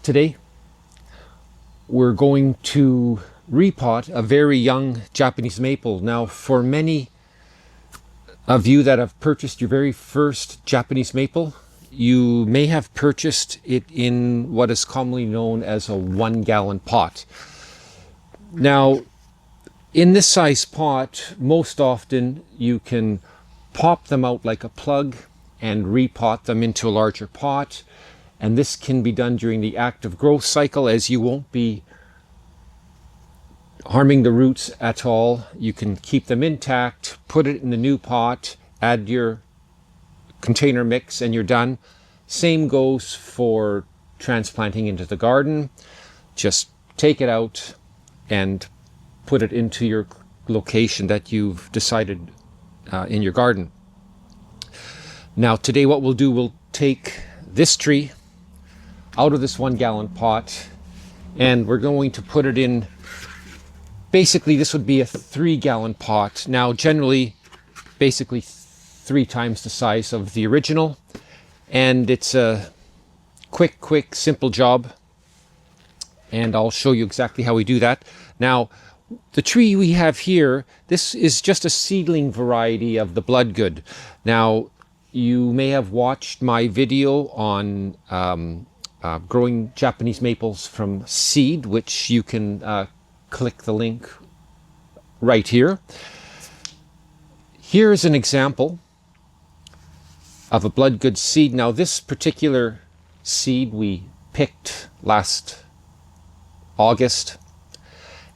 Today we're going to repot a very young Japanese maple. Now, for many of you that have purchased your very first Japanese maple, you may have purchased it in what is commonly known as a 1-gallon pot. Now, in this size pot, most often you can pop them out like a plug and repot them into a larger pot. And this can be done during the active growth cycle, as you won't be harming the roots at all. You can keep them intact, put it in the new pot, add your container mix, and you're done. Same goes for transplanting into the garden. Just take it out and put it into your location that you've decided in your garden. Now today what we'll do, we'll take this tree out of this 1-gallon pot and we're going to put it in, basically this would be a 3-gallon pot. Now generally basically 3 times the size of the original, and it's a quick simple job, and I'll show you exactly how we do that. Now the tree we have here, this is just a seedling variety of the bloodgood. Now you may have watched my video on growing Japanese maples from seed, which you can click the link right here. Here's an example of a bloodgood seed. Now this particular seed we picked last August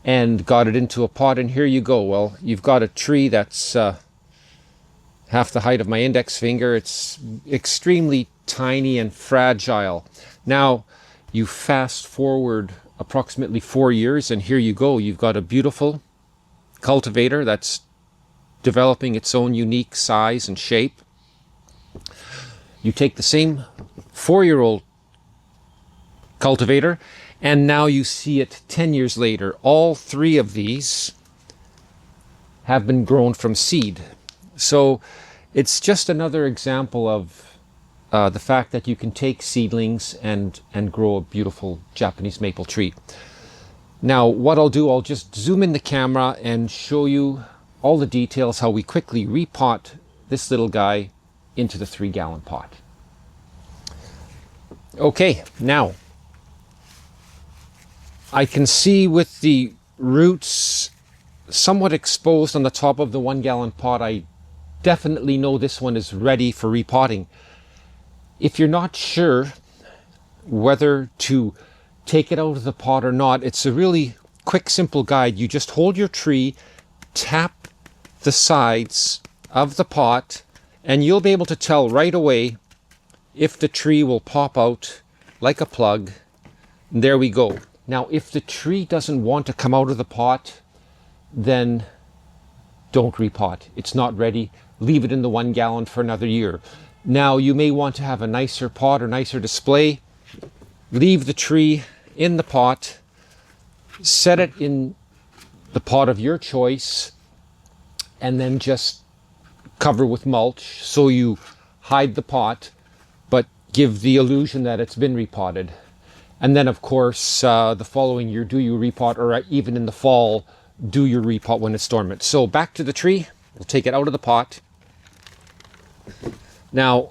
and got it into a pot, and here you go. Well, you've got a tree that's half the height of my index finger. It's extremely tiny and fragile. Now you fast forward approximately 4 years and here you go. You've got a beautiful cultivator that's developing its own unique size and shape. You take the same 4-year-old cultivator and now you see it 10 years later. All 3 of these have been grown from seed. So it's just another example of the fact that you can take seedlings and grow a beautiful Japanese maple tree. Now what I'll do, I'll just zoom in the camera and show you all the details, how we quickly repot this little guy into the 3-gallon pot. Okay, now I can see with the roots somewhat exposed on the top of the 1-gallon pot, I definitely know this one is ready for repotting. If you're not sure whether to take it out of the pot or not, it's a really quick, simple guide. You just hold your tree, tap the sides of the pot, and you'll be able to tell right away if the tree will pop out like a plug. There we go. Now, if the tree doesn't want to come out of the pot, then don't repot. It's not ready. Leave it in the 1-gallon for another year. Now, you may want to have a nicer pot or nicer display. Leave the tree in the pot. Set it in the pot of your choice. And then just cover with mulch so you hide the pot, but give the illusion that it's been repotted. And then, of course, the following year, do your repot, or even in the fall, do your repot when it's dormant. So back to the tree. We'll take it out of the pot. Now,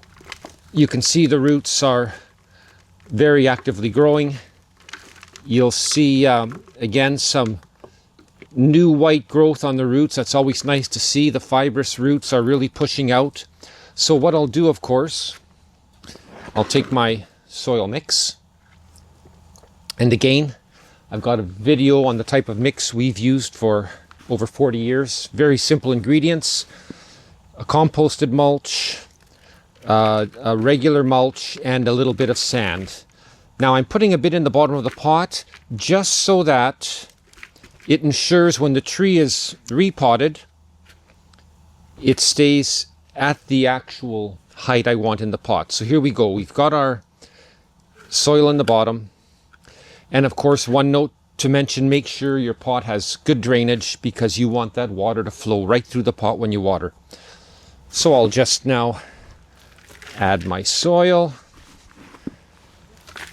you can see the roots are very actively growing. You'll see, again, some new white growth on the roots. That's always nice to see. The fibrous roots are really pushing out. So what I'll do, of course, I'll take my soil mix. And again, I've got a video on the type of mix we've used for over 40 years. Very simple ingredients: a composted mulch, a regular mulch, and a little bit of sand. Now I'm putting a bit in the bottom of the pot just so that it ensures when the tree is repotted, it stays at the actual height I want in the pot. So here we go. We've got our soil in the bottom. And of course, one note to mention, make sure your pot has good drainage because you want that water to flow right through the pot when you water. So I'll just now add my soil.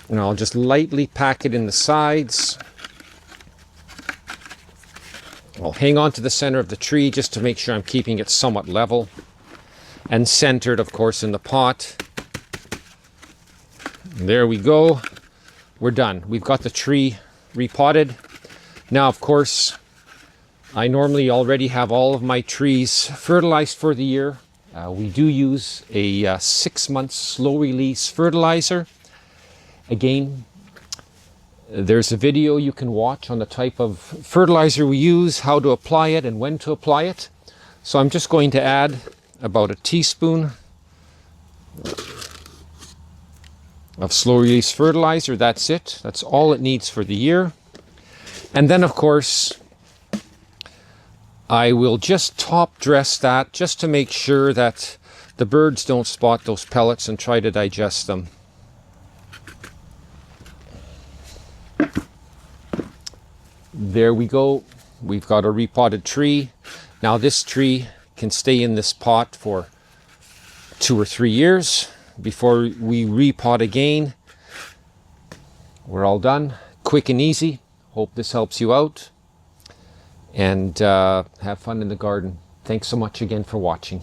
And I'll just lightly pack it in the sides. I'll hang on to the center of the tree just to make sure I'm keeping it somewhat level and centered, of course, in the pot. There we go. We're done. We've got the tree repotted. Now, of course, I normally already have all of my trees fertilized for the year. We do use a 6-month slow release fertilizer. Again, there's a video you can watch on the type of fertilizer we use, how to apply it, and when to apply it. So I'm just going to add about a teaspoon of slow release fertilizer. That's it. That's all it needs for the year. And then, of course, I will just top dress that just to make sure that the birds don't spot those pellets and try to digest them. There we go. We've got a repotted tree. Now this tree can stay in this pot for 2 or 3 years before we repot again. We're all done. Quick and easy. Hope this helps you out. And have fun in the garden. Thanks so much again for watching.